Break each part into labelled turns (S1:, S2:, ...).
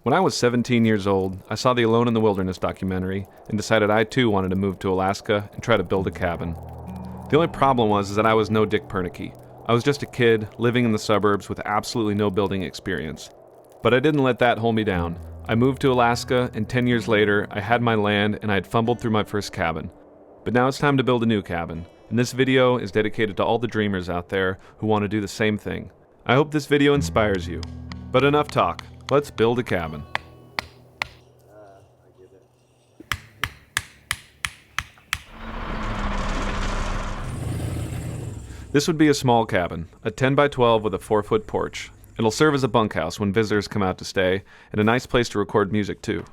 S1: When I was 17 years old, I saw the Alone in the Wilderness documentary and decided I too wanted to move to Alaska and try to build a cabin. The only problem was that I was no Dick Proennekes. I was just a kid living in the suburbs with absolutely no building experience. But I didn't let that hold me down. I moved to Alaska, and 10 years later, I had my land and I had fumbled through my first cabin. But now it's time to build a new cabin, and this video is dedicated to all the dreamers out there who want to do the same thing. I hope this video inspires you. But enough talk. Let's build a cabin. This would be a small cabin, a 10 by 12 with a 4-foot porch. It'll serve as a bunkhouse when visitors come out to stay, and a nice place to record music too.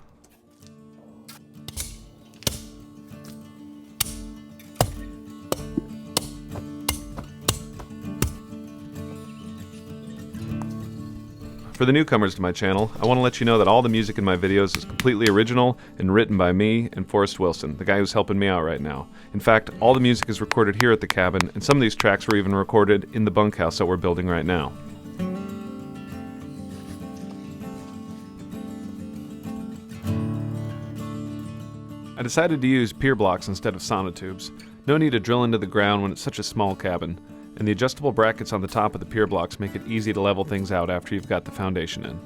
S1: For the newcomers to my channel, I want to let you know that all the music in my videos is completely original and written by me and Forrest Wilson, the guy who's helping me out right now. In fact, all the music is recorded here at the cabin, and some of these tracks were even recorded in the bunkhouse that we're building right now. I decided to use pier blocks instead of sonotubes. No need to drill into the ground when it's such a small cabin. And the adjustable brackets on the top of the pier blocks make it easy to level things out after you've got the foundation in.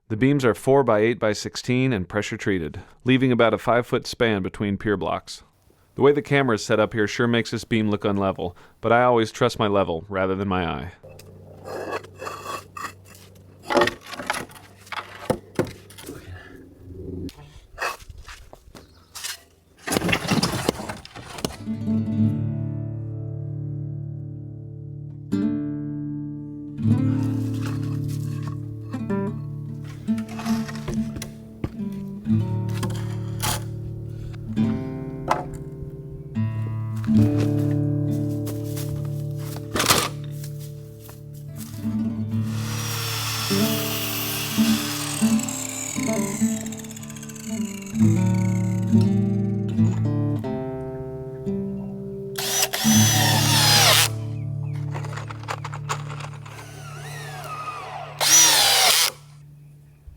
S1: The beams are 4 by 8 by 16 and pressure treated, leaving about a 5-foot span between pier blocks. The way the camera is set up here sure makes this beam look unlevel, but I always trust my level rather than my eye.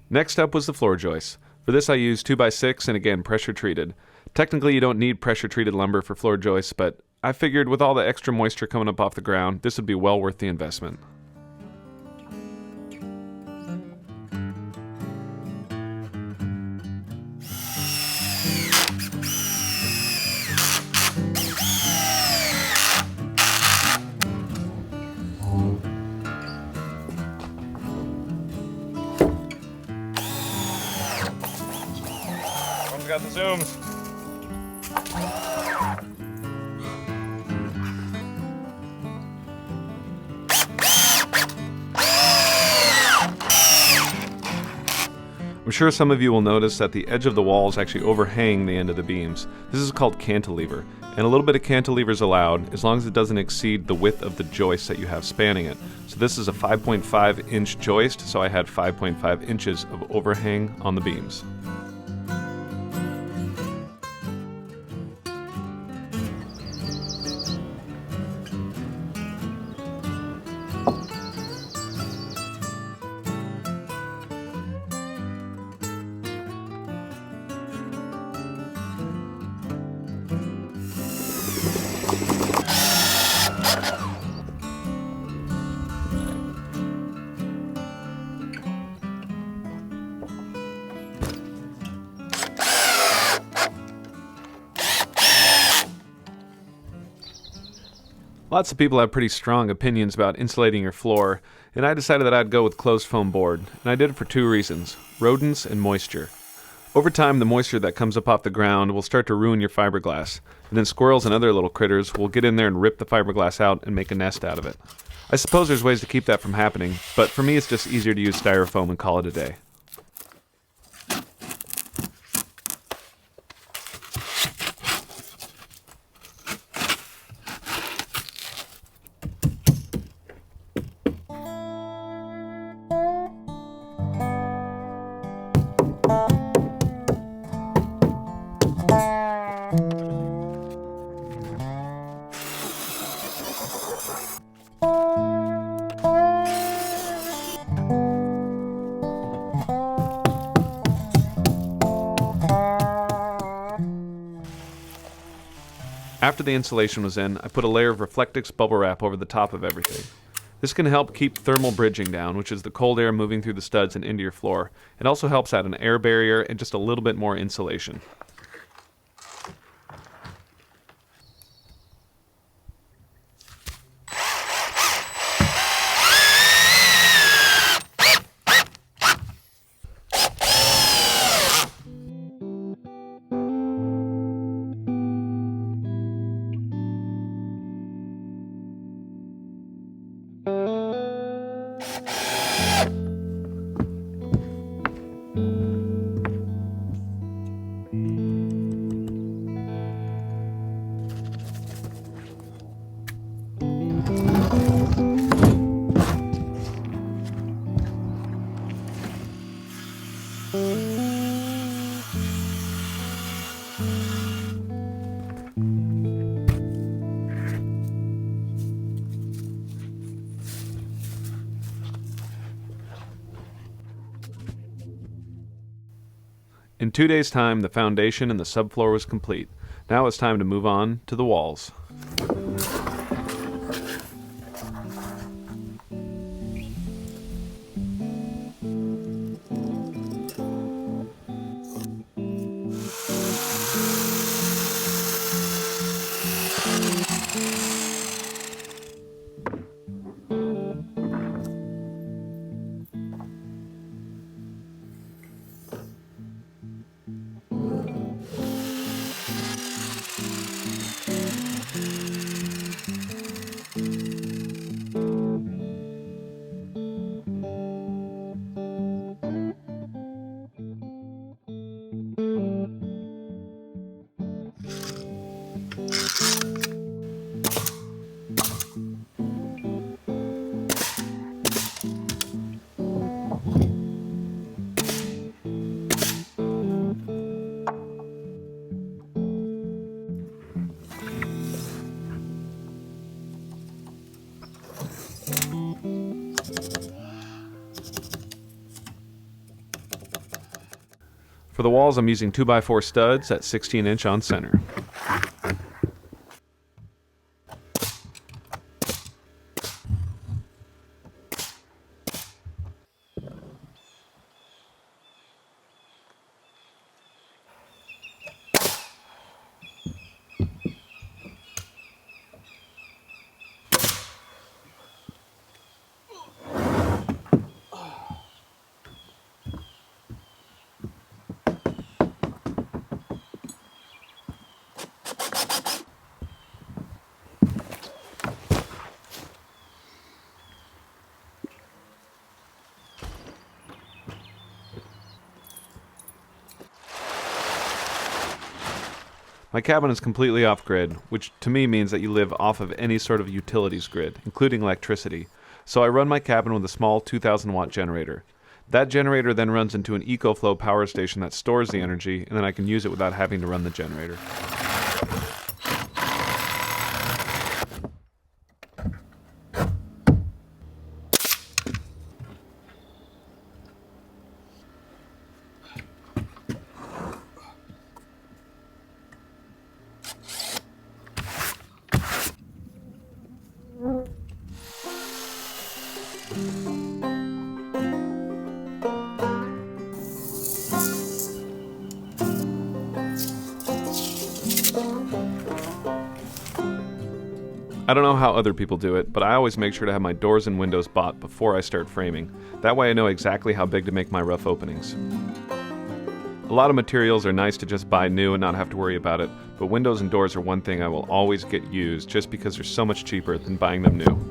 S1: Next up was the floor joists. For this I used 2x6 and again pressure treated. Technically you don't need pressure treated lumber for floor joists, but I figured with all the extra moisture coming up off the ground, this would be well worth the investment. Got the zooms. I'm sure some of you will notice that the edge of the walls actually overhang the end of the beams. This is called cantilever, and a little bit of cantilever is allowed as long as it doesn't exceed the width of the joist that you have spanning it. So this is a 5.5 inch joist, so I had 5.5 inches of overhang on the beams. Lots of people have pretty strong opinions about insulating your floor, and I decided that I'd go with closed foam board, and I did it for two reasons: rodents and moisture. Over time, the moisture that comes up off the ground will start to ruin your fiberglass, and then squirrels and other little critters will get in there and rip the fiberglass out and make a nest out of it. I suppose there's ways to keep that from happening, but for me it's just easier to use styrofoam and call it a day. After the insulation was in, I put a layer of Reflectix bubble wrap over the top of everything. This can help keep thermal bridging down, which is the cold air moving through the studs and into your floor. It also helps add an air barrier and just a little bit more insulation. In 2 days' time, the foundation and the subfloor was complete. Now it's time to move on to the walls. For the walls, I'm using 2x4 studs at 16-inch on center. My cabin is completely off-grid, which to me means that you live off of any sort of utilities grid, including electricity. So I run my cabin with a small 2,000-watt generator. That generator then runs into an EcoFlow power station that stores the energy, and then I can use it without having to run the generator. I don't know how other people do it, but I always make sure to have my doors and windows bought before I start framing. That way I know exactly how big to make my rough openings. A lot of materials are nice to just buy new and not have to worry about it, but windows and doors are one thing I will always get used just because they're so much cheaper than buying them new.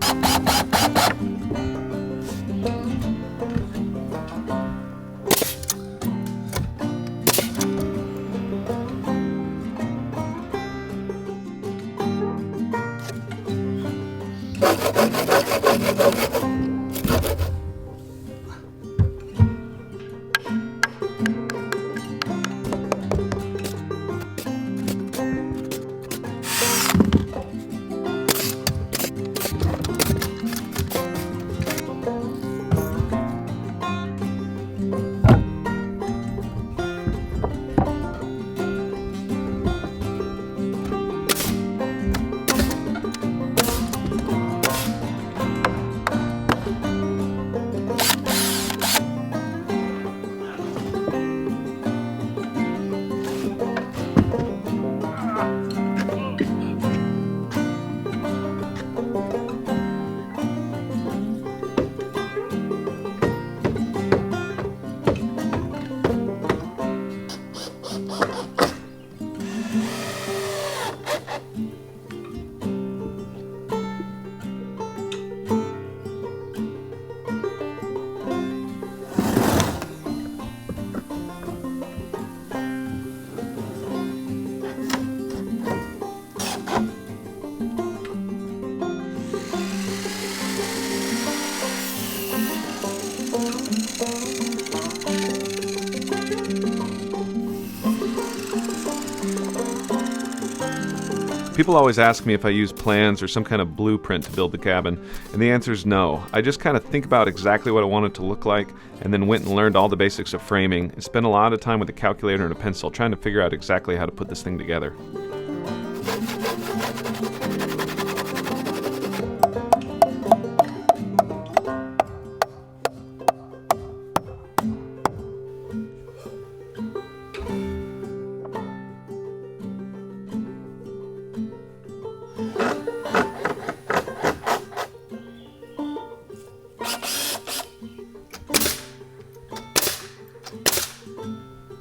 S1: People always ask me if I use plans or some kind of blueprint to build the cabin, and the answer is no. I just kind of think about exactly what I want it to look like, and then went and learned all the basics of framing, and spent a lot of time with a calculator and a pencil trying to figure out exactly how to put this thing together.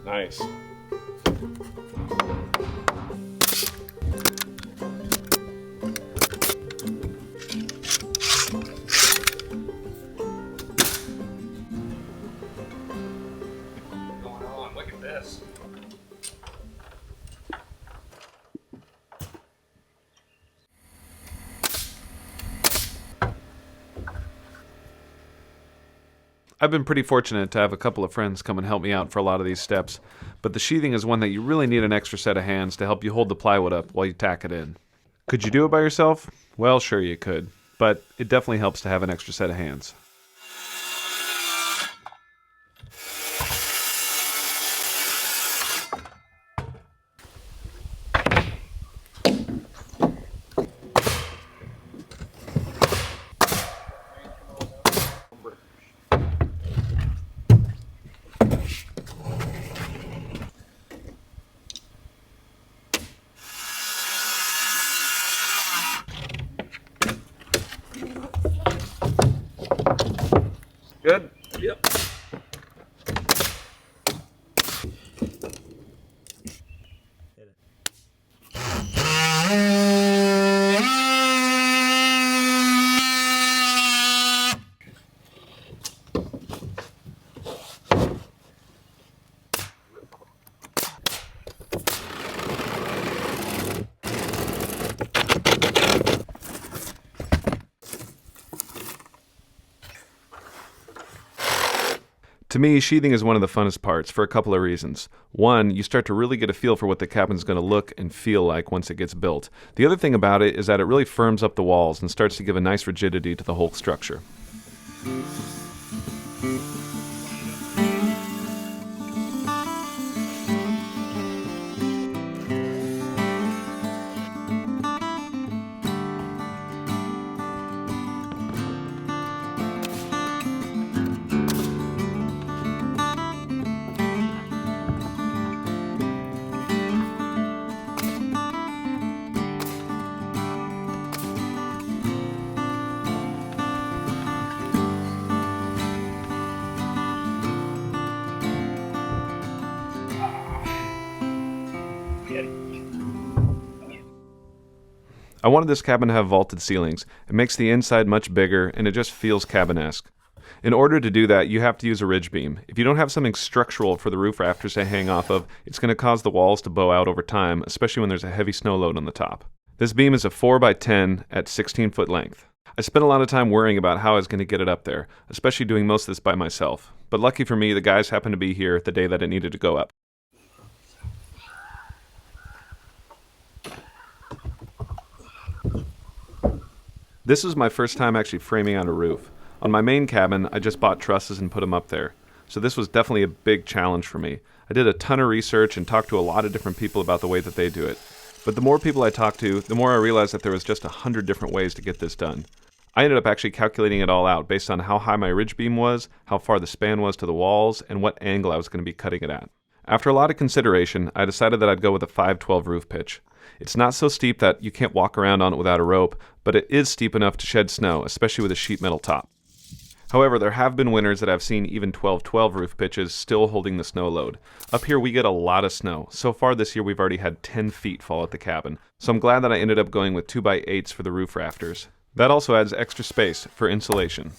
S1: Nice. Going on, look at this. I've been pretty fortunate to have a couple of friends come and help me out for a lot of these steps, but the sheathing is one that you really need an extra set of hands to help you hold the plywood up while you tack it in. Could you do it by yourself? Well, sure you could, but it definitely helps to have an extra set of hands. Good? Yep. To me, sheathing is one of the funnest parts for a couple of reasons. One, you start to really get a feel for what the cabin's going to look and feel like once it gets built. The other thing about it is that it really firms up the walls and starts to give a nice rigidity to the whole structure. I wanted this cabin to have vaulted ceilings. It makes the inside much bigger, and it just feels cabin-esque. In order to do that, you have to use a ridge beam. If you don't have something structural for the roof rafters to hang off of, it's going to cause the walls to bow out over time, especially when there's a heavy snow load on the top. This beam is a 4x10 at 16-foot length. I spent a lot of time worrying about how I was going to get it up there, especially doing most of this by myself. But lucky for me, the guys happened to be here the day that it needed to go up. This was my first time actually framing on a roof. On my main cabin, I just bought trusses and put them up there. So this was definitely a big challenge for me. I did a ton of research and talked to a lot of different people about the way that they do it. But the more people I talked to, the more I realized that there was just 100 different ways to get this done. I ended up actually calculating it all out based on how high my ridge beam was, how far the span was to the walls, and what angle I was going to be cutting it at. After a lot of consideration, I decided that I'd go with a 5/12 roof pitch. It's not so steep that you can't walk around on it without a rope, but it is steep enough to shed snow, especially with a sheet metal top. However, there have been winters that I've seen even 12/12 roof pitches still holding the snow load. Up here we get a lot of snow. So far this year we've already had 10 feet fall at the cabin. So I'm glad that I ended up going with 2x8s for the roof rafters. That also adds extra space for insulation.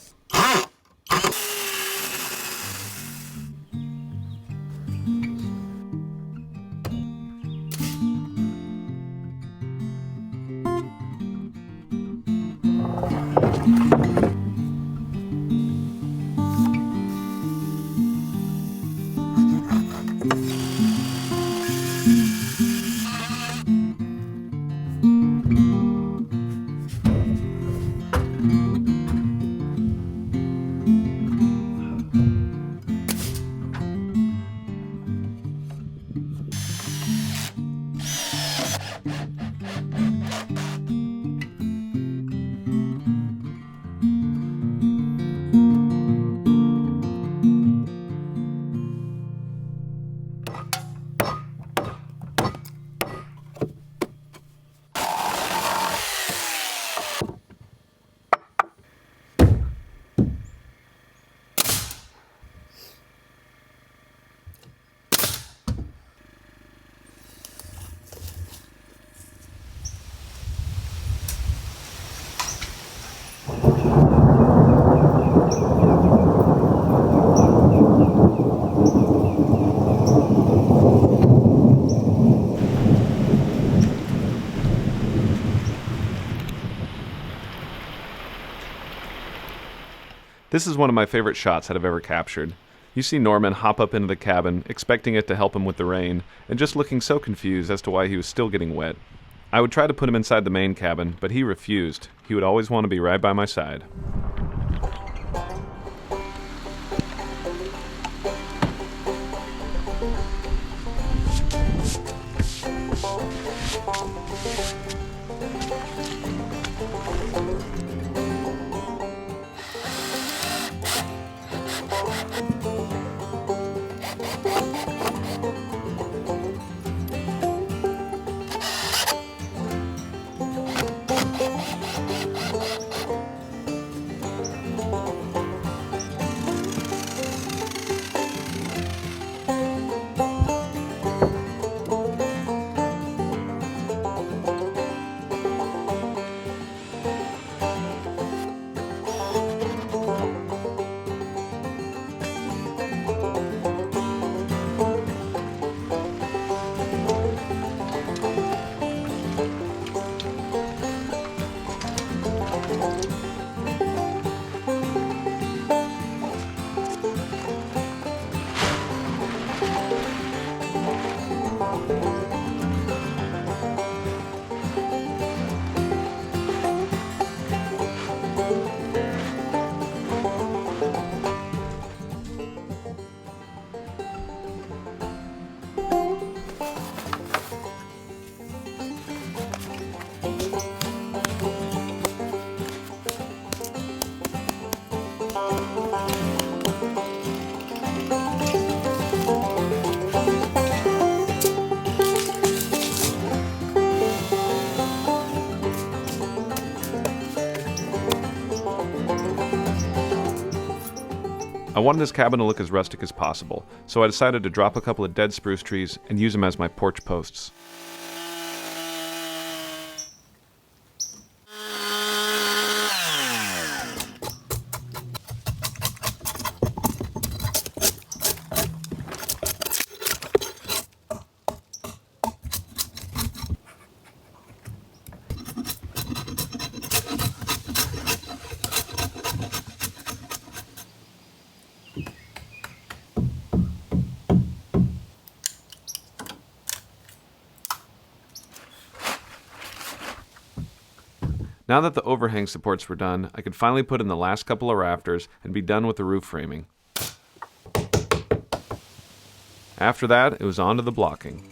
S1: This is one of my favorite shots that I've ever captured. You see Norman hop up into the cabin, expecting it to help him with the rain, and just looking so confused as to why he was still getting wet. I would try to put him inside the main cabin, but he refused. He would always want to be right by my side. wanted this cabin to look as rustic as possible, so I decided to drop a couple of dead spruce trees and use them as my porch posts. Now that the overhang supports were done, I could finally put in the last couple of rafters and be done with the roof framing. After that, it was on to the blocking.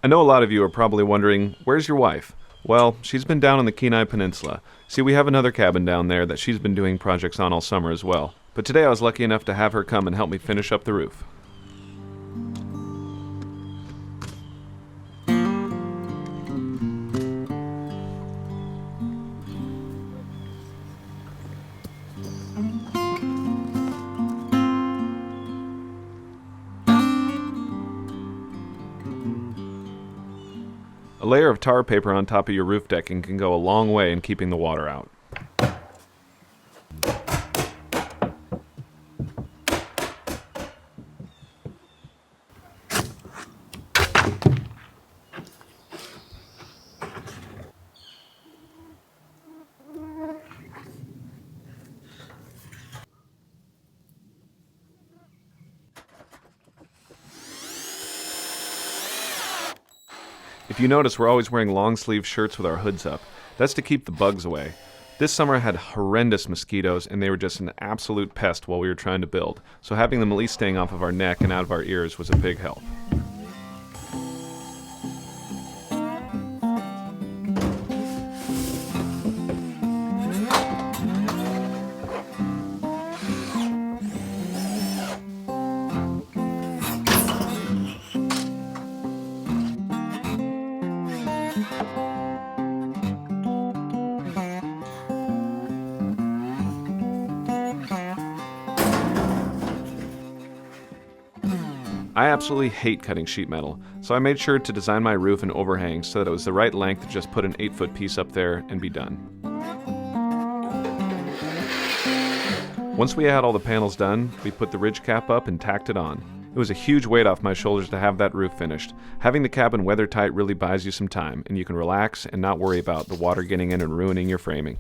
S1: I know a lot of you are probably wondering, where's your wife? Well, she's been down on the Kenai Peninsula. See, we have another cabin down there that she's been doing projects on all summer as well. But today I was lucky enough to have her come and help me finish up the roof. A layer of tar paper on top of your roof decking can go a long way in keeping the water out. If you notice, we're always wearing long-sleeve shirts with our hoods up. That's to keep the bugs away. This summer I had horrendous mosquitoes, and they were just an absolute pest while we were trying to build, so having them at least staying off of our neck and out of our ears was a big help. I absolutely hate cutting sheet metal, so I made sure to design my roof and overhang so that it was the right length to just put an 8-foot piece up there and be done. Once we had all the panels done, we put the ridge cap up and tacked it on. It was a huge weight off my shoulders to have that roof finished. Having the cabin weather tight really buys you some time, and you can relax and not worry about the water getting in and ruining your framing.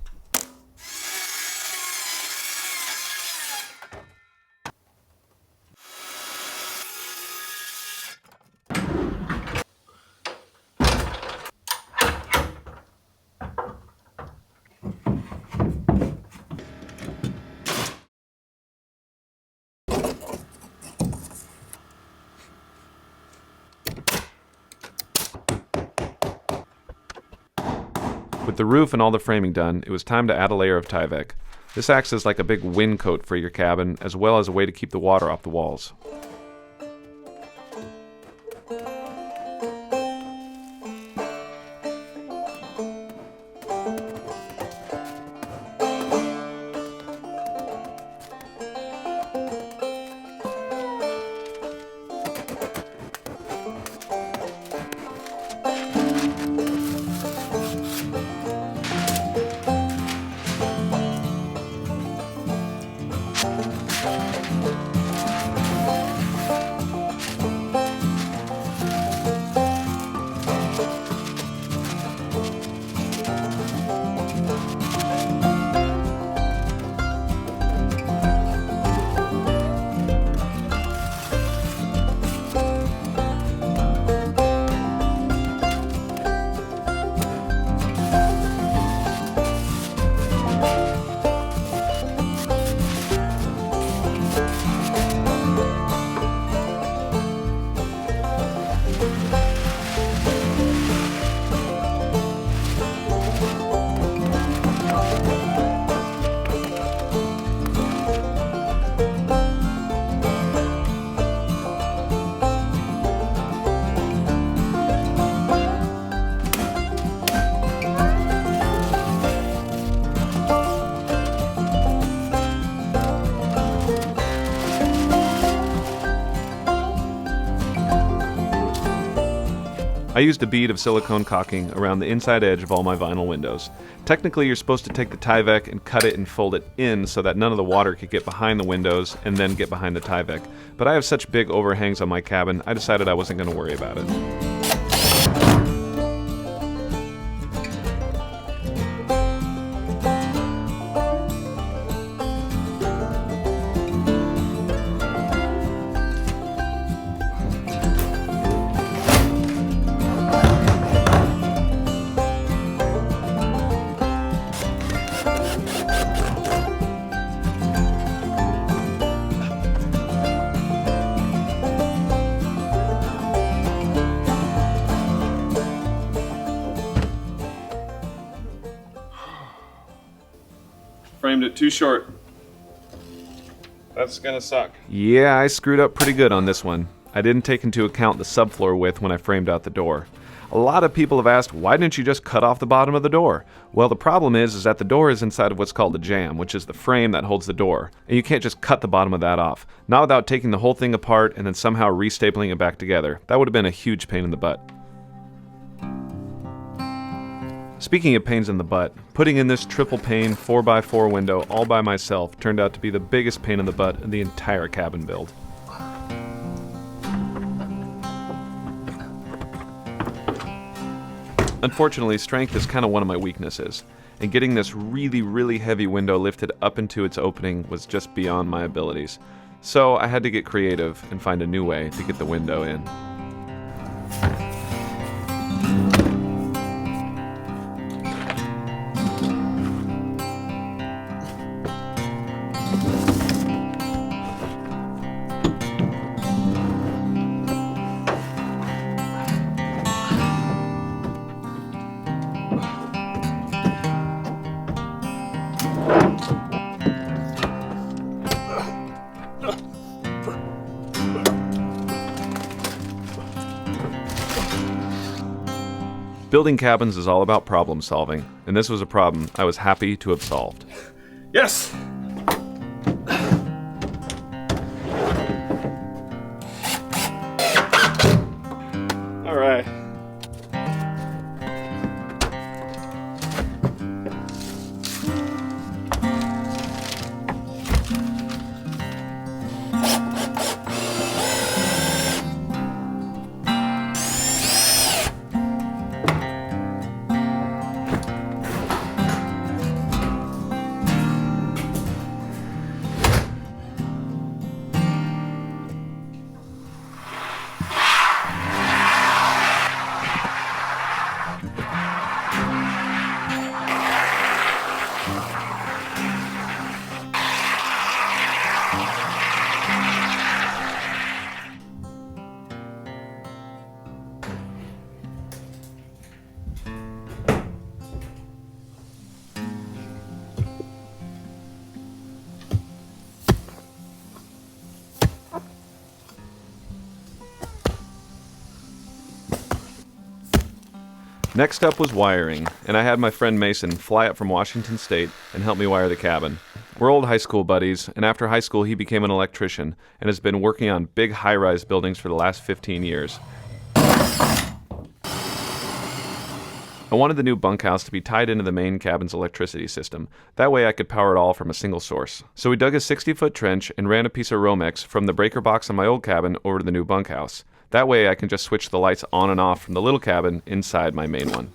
S1: With the roof and all the framing done, it was time to add a layer of Tyvek. This acts as like a big wind coat for your cabin, as well as a way to keep the water off the walls. I used a bead of silicone caulking around the inside edge of all my vinyl windows. Technically, you're supposed to take the Tyvek and cut it and fold it in so that none of the water could get behind the windows and then get behind the Tyvek. But I have such big overhangs on my cabin, I decided I wasn't going to worry about it. Framed it too short. That's gonna suck. Yeah, I screwed up pretty good on this one. I didn't take into account the subfloor width when I framed out the door. A lot of people have asked, why didn't you just cut off the bottom of the door? Well, the problem is that the door is inside of what's called a jamb, which is the frame that holds the door. And you can't just cut the bottom of that off. Not without taking the whole thing apart and then somehow restapling it back together. That would have been a huge pain in the butt. Speaking of pains in the butt, putting in this triple pane 4x4 window all by myself turned out to be the biggest pain in the butt in the entire cabin build. Unfortunately, strength is kind of one of my weaknesses, and getting this really heavy window lifted up into its opening was just beyond my abilities. So I had to get creative and find a new way to get the window in. Building cabins is all about problem solving, and this was a problem I was happy to have solved.
S2: Yes! All right.
S1: Next up was wiring, and I had my friend Mason fly up from Washington State and help me wire the cabin. We're old high school buddies, and after high school he became an electrician and has been working on big high-rise buildings for the last 15 years. I wanted the new bunkhouse to be tied into the main cabin's electricity system. That way I could power it all from a single source. So we dug a 60-foot trench and ran a piece of Romex from the breaker box on my old cabin over to the new bunkhouse. That way I can just switch the lights on and off from the little cabin inside my main one.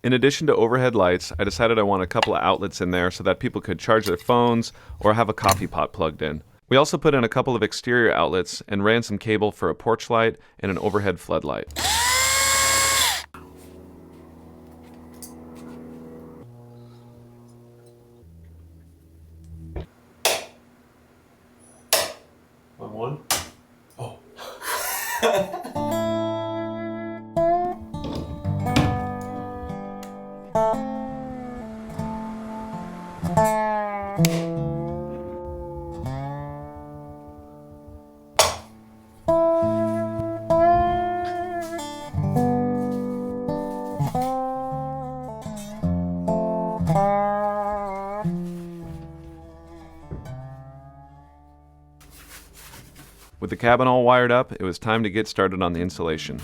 S1: In addition to overhead lights, I decided I want a couple of outlets in there so that people could charge their phones or have a coffee pot plugged in. We also put in a couple of exterior outlets and ran some cable for a porch light and an overhead floodlight. One? Oh. With the cabin all wired up, it was time to get started on the insulation.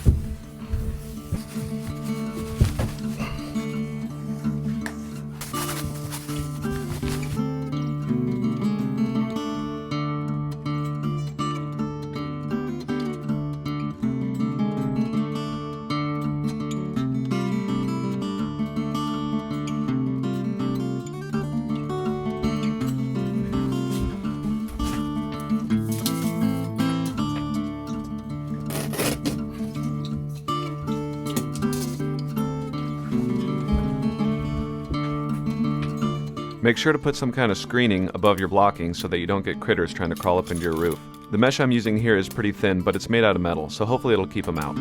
S1: Make sure to put some kind of screening above your blocking so that you don't get critters trying to crawl up into your roof. The mesh I'm using here is pretty thin, but it's made out of metal, so hopefully it'll keep them out.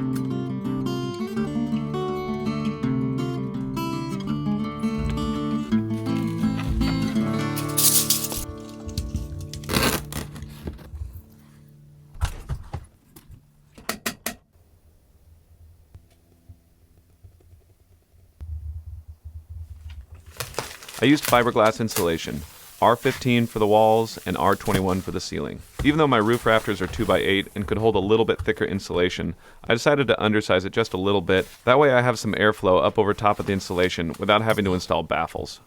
S1: I used fiberglass insulation, R15 for the walls and R21 for the ceiling. Even though my roof rafters are 2x8 and could hold a little bit thicker insulation, I decided to undersize it just a little bit. That way I have some airflow up over top of the insulation without having to install baffles.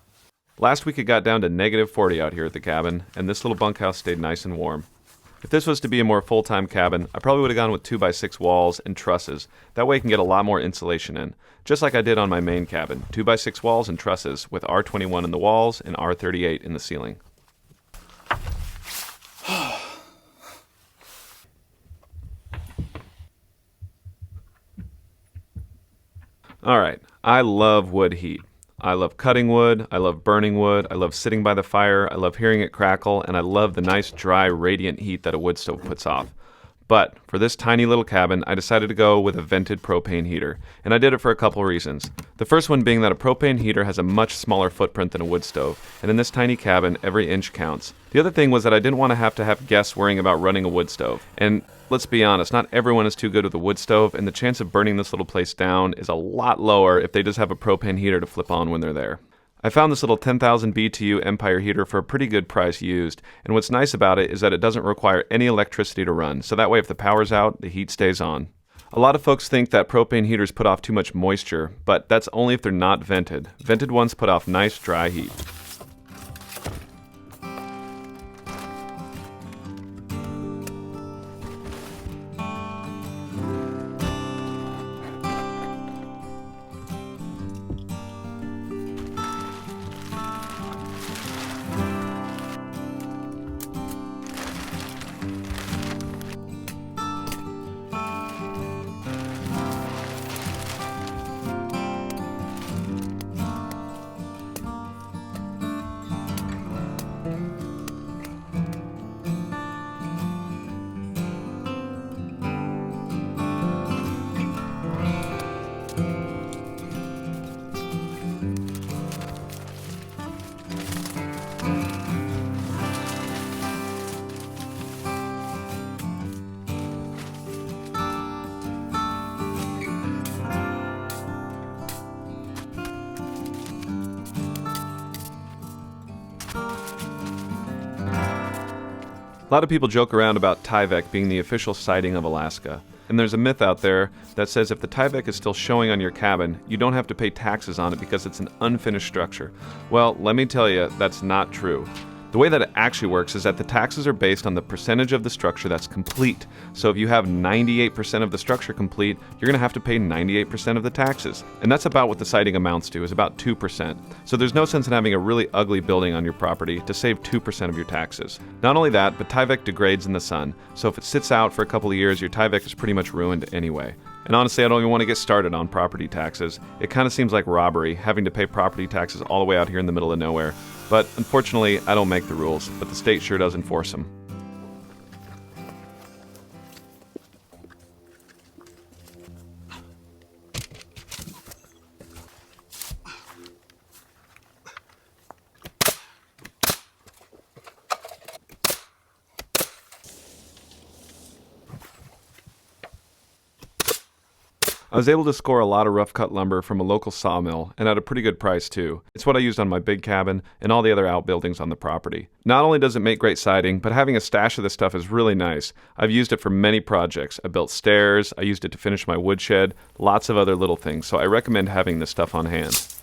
S1: Last week it got down to -40 out here at the cabin, and this little bunkhouse stayed nice and warm. If this was to be a more full-time cabin, I probably would have gone with 2x6 walls and trusses. That way I can get a lot more insulation in. Just like I did on my main cabin, 2x6 walls and trusses with R21 in the walls and R38 in the ceiling. Alright, I love wood heat. I love cutting wood, I love burning wood, I love sitting by the fire, I love hearing it crackle, and I love the nice, dry, radiant heat that a wood stove puts off. But for this tiny little cabin, I decided to go with a vented propane heater, and I did it for a couple reasons. The first one being that a propane heater has a much smaller footprint than a wood stove, and in this tiny cabin, every inch counts. The other thing was that I didn't want to have guests worrying about running a wood stove. And let's be honest, not everyone is too good with a wood stove, and the chance of burning this little place down is a lot lower if they just have a propane heater to flip on when they're there. I found this little 10,000 BTU Empire heater for a pretty good price used, and what's nice about it is that it doesn't require any electricity to run, so that way if the power's out, the heat stays on. A lot of folks think that propane heaters put off too much moisture, but that's only if they're not vented. Vented ones put off nice dry heat. A lot of people joke around about Tyvek being the official siding of Alaska. And there's a myth out there that says if the Tyvek is still showing on your cabin, you don't have to pay taxes on it because it's an unfinished structure. Well, let me tell you, that's not true. The way that it actually works is that the taxes are based on the percentage of the structure that's complete. So if you have 98% of the structure complete, you're going to have to pay 98% of the taxes. And that's about what the siding amounts to, is about 2%. So there's no sense in having a really ugly building on your property to save 2% of your taxes. Not only that, but Tyvek degrades in the sun. So if it sits out for a couple of years, your Tyvek is pretty much ruined anyway. And honestly, I don't even want to get started on property taxes. It kind of seems like robbery, having to pay property taxes all the way out here in the middle of nowhere. But unfortunately, I don't make the rules, but the state sure does enforce them. I was able to score a lot of rough cut lumber from a local sawmill, and at a pretty good price too. It's what I used on my big cabin and all the other outbuildings on the property. Not only does it make great siding, but having a stash of this stuff is really nice. I've used it for many projects. I built stairs, I used it to finish my woodshed, lots of other little things, so I recommend having this stuff on hand.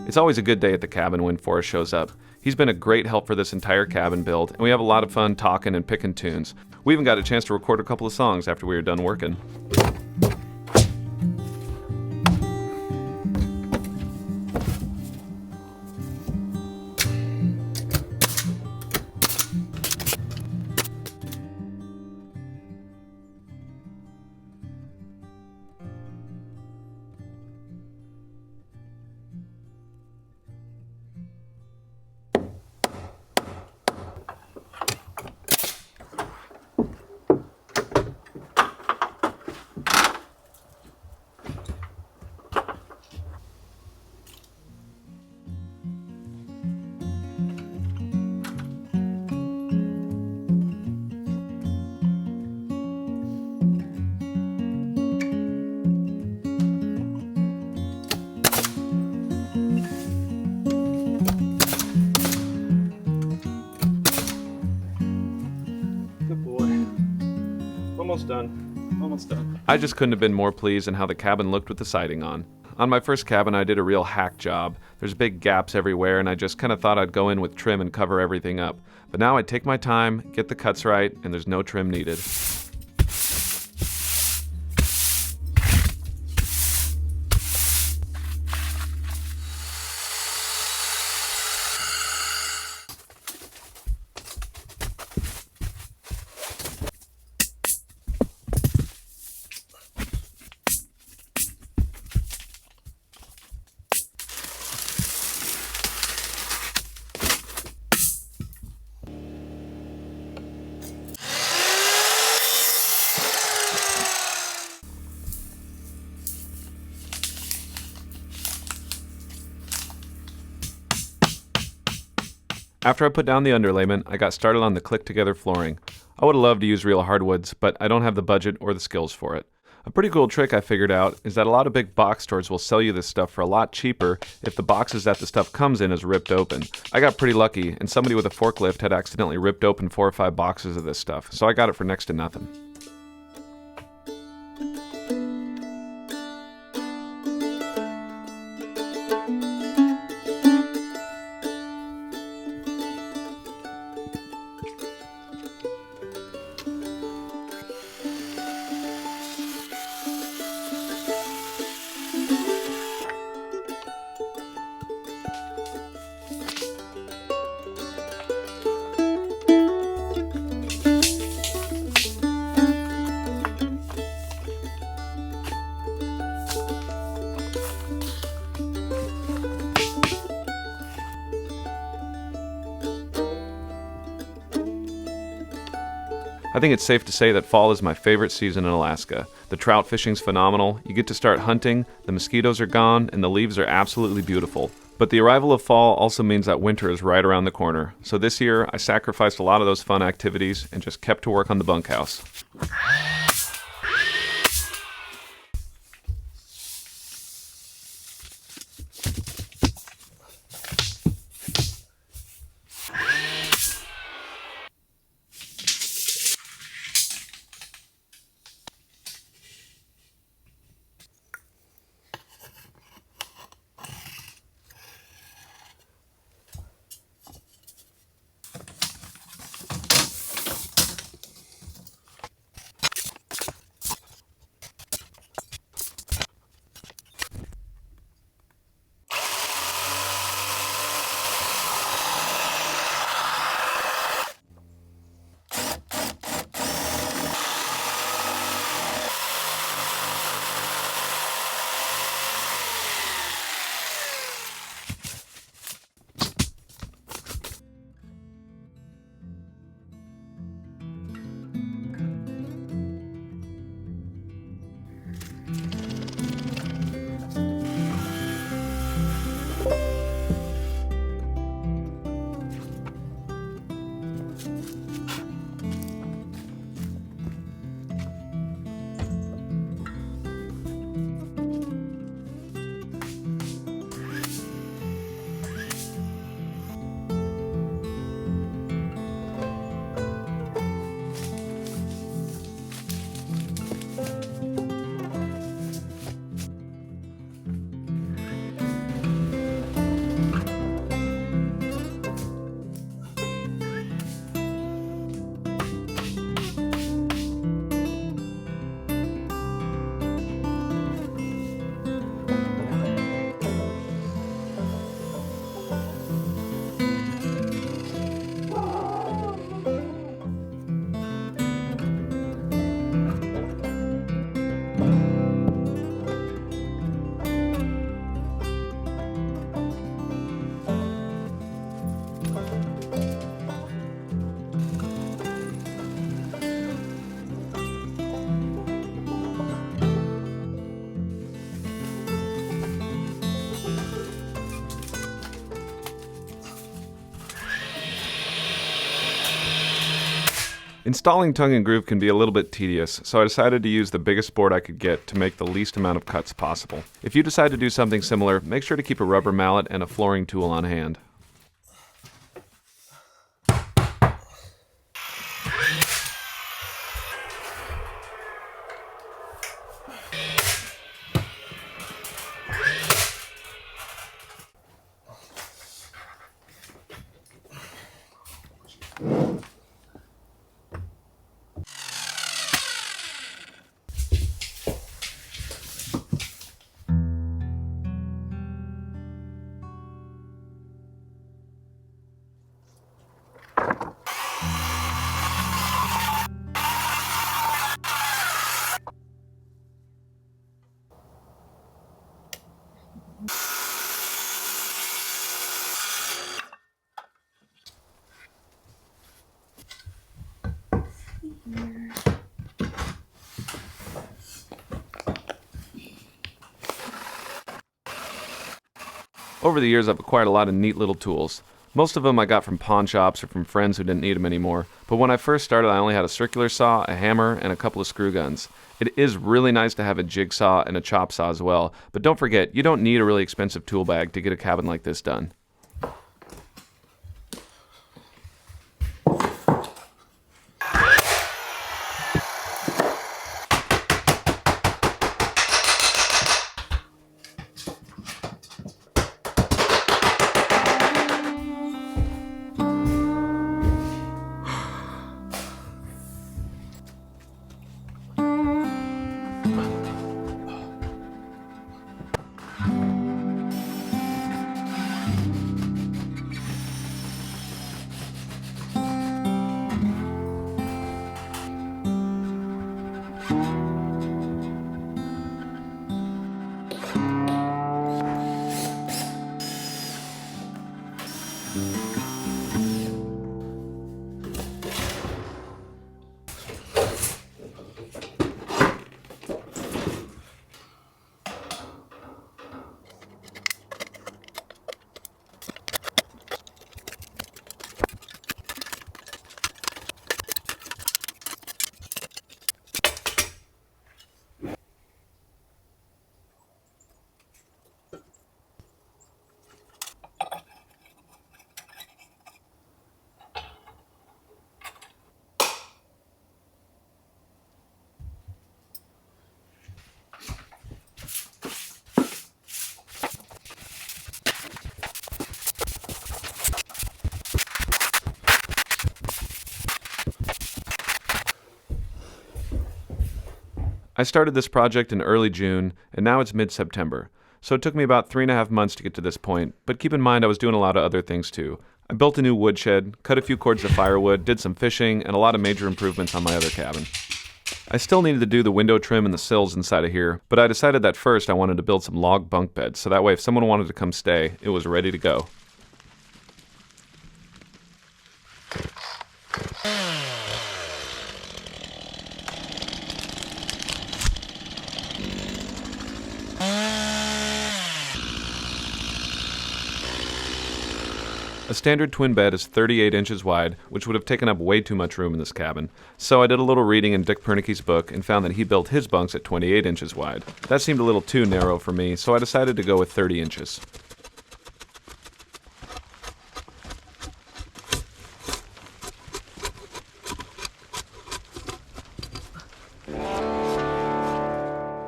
S1: It's always a good day at the cabin when Forrest shows up. He's been a great help for this entire cabin build, and we have a lot of fun talking and picking tunes. We even got a chance to record a couple of songs after we were done working.
S2: Almost done. Almost done.
S1: I just couldn't have been more pleased in how the cabin looked with the siding on. On my first cabin, I did a real hack job. There's big gaps everywhere, and I just kind of thought I'd go in with trim and cover everything up. But now I take my time, get the cuts right, and there's no trim needed. After I put down the underlayment, I got started on the click-together flooring. I would have loved to use real hardwoods, but I don't have the budget or the skills for it. A pretty cool trick I figured out is that a lot of big box stores will sell you this stuff for a lot cheaper if the boxes that the stuff comes in is ripped open. I got pretty lucky, and somebody with a forklift had accidentally ripped open 4 or 5 boxes of this stuff, so I got it for next to nothing. I think it's safe to say that fall is my favorite season in Alaska. The trout fishing's phenomenal. You get to start hunting, the mosquitoes are gone, and the leaves are absolutely beautiful. But the arrival of fall also means that winter is right around the corner. So this year, I sacrificed a lot of those fun activities and just kept to work on the bunkhouse. Installing tongue and groove can be a little bit tedious, so I decided to use the biggest board I could get to make the least amount of cuts possible. If you decide to do something similar, make sure to keep a rubber mallet and a flooring tool on hand. Over the years, I've acquired a lot of neat little tools. Most of them I got from pawn shops or from friends who didn't need them anymore, but when I first started I only had a circular saw, a hammer, and a couple of screw guns. It is really nice to have a jigsaw and a chop saw as well, but don't forget, you don't need a really expensive tool bag to get a cabin like this done. I started this project in early June, and now it's mid-September. So it took me about 3.5 months to get to this point, but keep in mind I was doing a lot of other things too. I built a new woodshed, cut a few cords of firewood, did some fishing, and a lot of major improvements on my other cabin. I still needed to do the window trim and the sills inside of here, but I decided that first I wanted to build some log bunk beds, so that way if someone wanted to come stay, it was ready to go. A standard twin bed is 38 inches wide, which would have taken up way too much room in this cabin. So I did a little reading in Dick Proennekes' book and found that he built his bunks at 28 inches wide. That seemed a little too narrow for me, so I decided to go with 30 inches.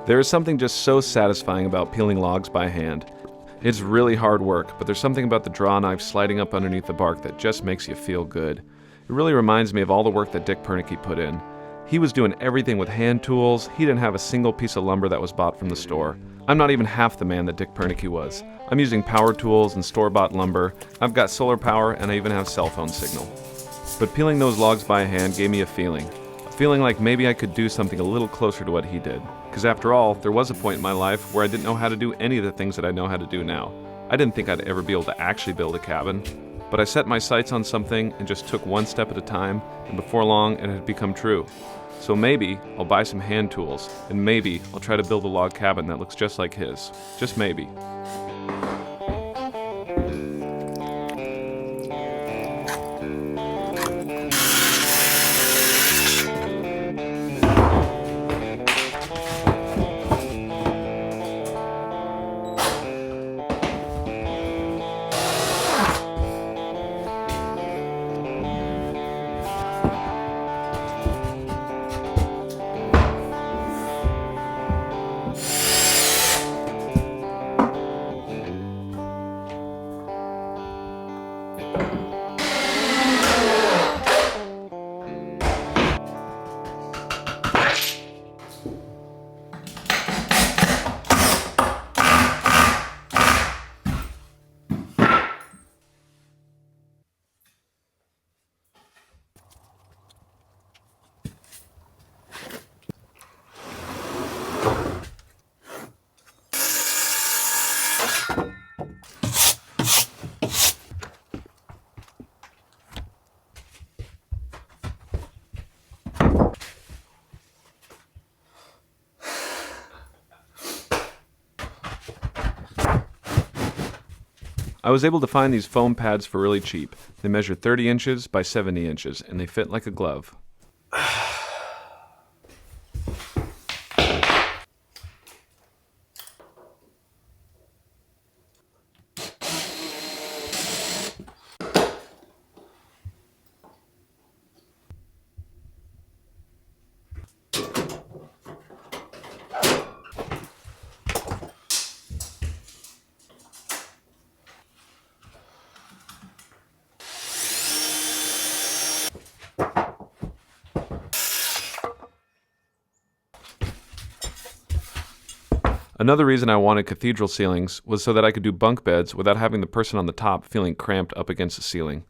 S1: There is something just so satisfying about peeling logs by hand. It's really hard work, but there's something about the draw knife sliding up underneath the bark that just makes you feel good. It really reminds me of all the work that Dick Proennekes put in. He was doing everything with hand tools. He didn't have a single piece of lumber that was bought from the store. I'm not even half the man that Dick Proennekes was. I'm using power tools and store-bought lumber. I've got solar power, and I even have cell phone signal. But peeling those logs by hand gave me a feeling like maybe I could do something a little closer to what he did. Because after all, there was a point in my life where I didn't know how to do any of the things that I know how to do now. I didn't think I'd ever be able to actually build a cabin, but I set my sights on something and just took one step at a time, and before long it had become true. So maybe I'll buy some hand tools, and maybe I'll try to build a log cabin that looks just like his. Just maybe. I was able to find these foam pads for really cheap. They measure 30 inches by 70 inches, and they fit like a glove. Another reason I wanted cathedral ceilings was so that I could do bunk beds without having the person on the top feeling cramped up against the ceiling.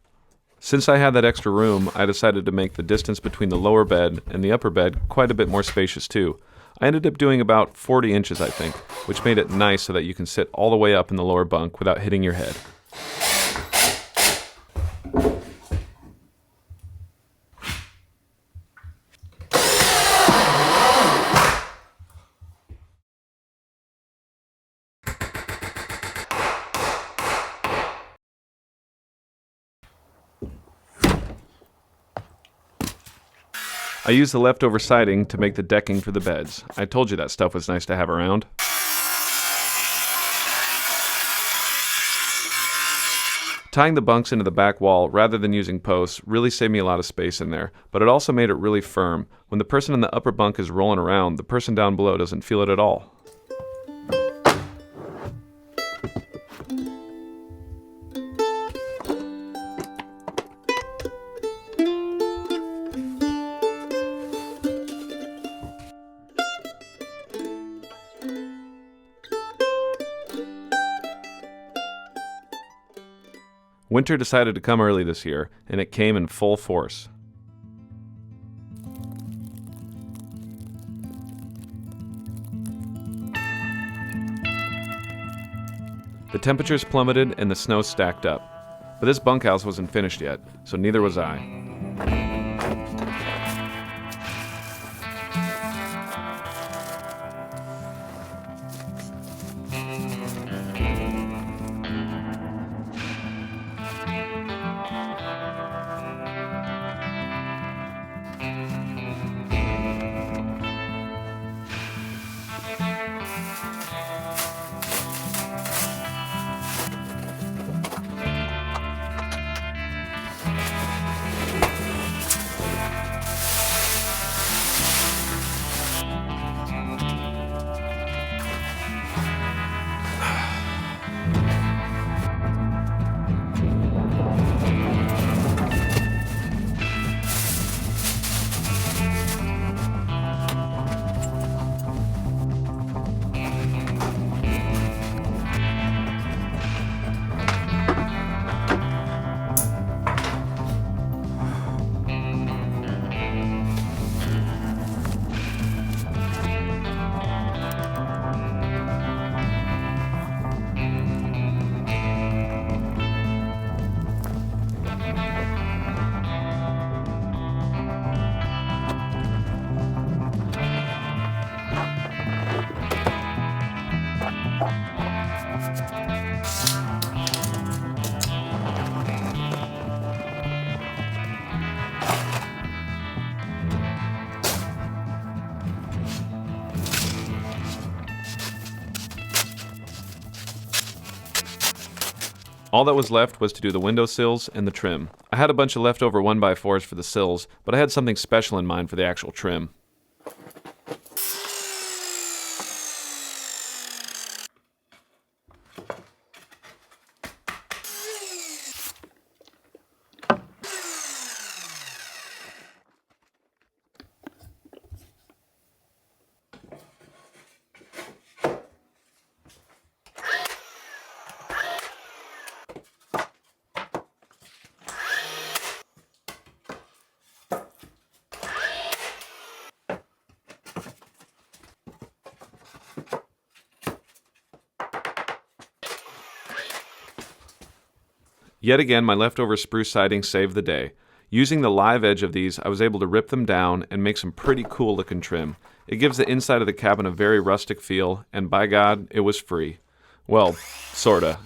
S1: Since I had that extra room, I decided to make the distance between the lower bed and the upper bed quite a bit more spacious too. I ended up doing about 40 inches, I think, which made it nice so that you can sit all the way up in the lower bunk without hitting your head. I used the leftover siding to make the decking for the beds. I told you that stuff was nice to have around. Tying the bunks into the back wall rather than using posts really saved me a lot of space in there, but it also made it really firm. When the person in the upper bunk is rolling around, the person down below doesn't feel it at all. Winter decided to come early this year, and it came in full force. The temperatures plummeted and the snow stacked up. But this bunkhouse wasn't finished yet, so neither was I. All that was left was to do the windowsills and the trim. I had a bunch of leftover 1x4s for the sills, but I had something special in mind for the actual trim. Yet again, my leftover spruce siding saved the day. Using the live edge of these, I was able to rip them down and make some pretty cool looking trim. It gives the inside of the cabin a very rustic feel, and by God, it was free. Well, sorta.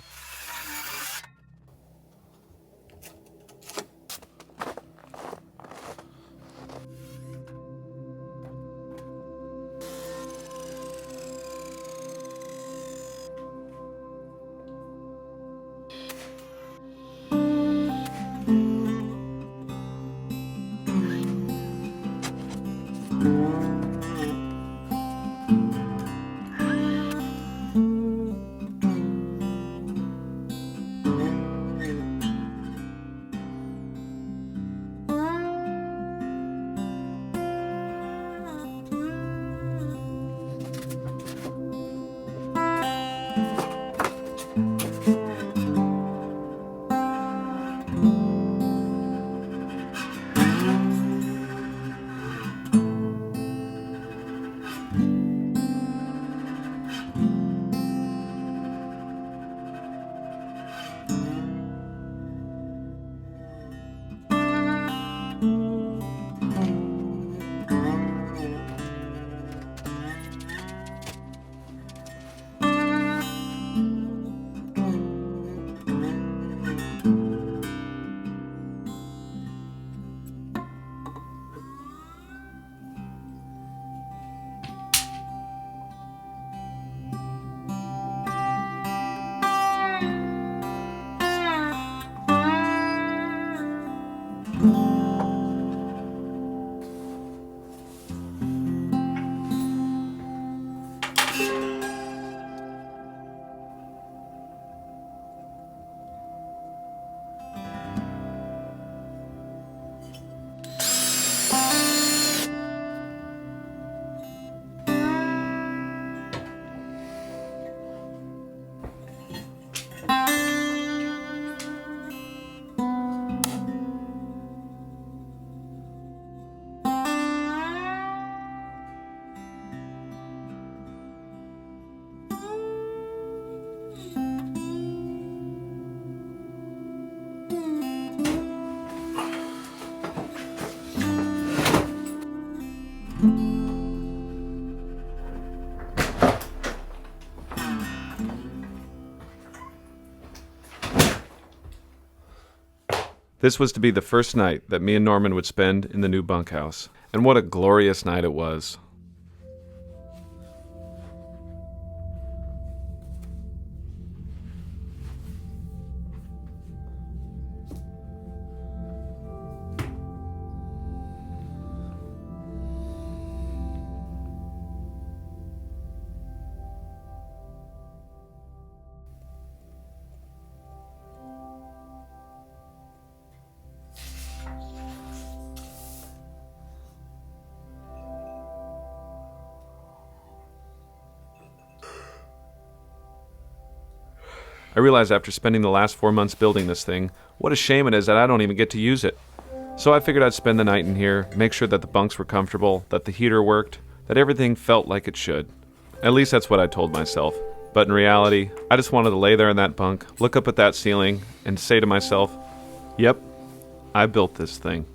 S1: This was to be the first night that me and Norman would spend in the new bunkhouse. And what a glorious night it was. I realized after spending the last 4 months building this thing, what a shame it is that I don't even get to use it. So I figured I'd spend the night in here, make sure that the bunks were comfortable, that the heater worked, that everything felt like it should. At least that's what I told myself. But in reality, I just wanted to lay there in that bunk, look up at that ceiling, and say to myself, yep, I built this thing.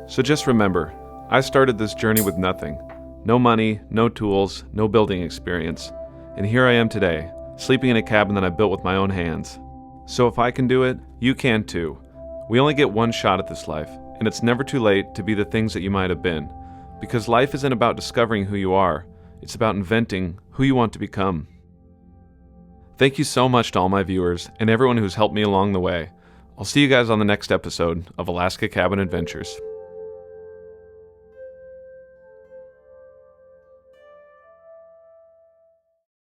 S1: So just remember, I started this journey with nothing. No money, no tools, no building experience. And here I am today, sleeping in a cabin that I built with my own hands. So if I can do it, you can too. We only get one shot at this life, and it's never too late to be the things that you might have been. Because life isn't about discovering who you are, it's about inventing who you want to become. Thank you so much to all my viewers and everyone who's helped me along the way. I'll see you guys on the next episode of Alaska Cabin Adventures.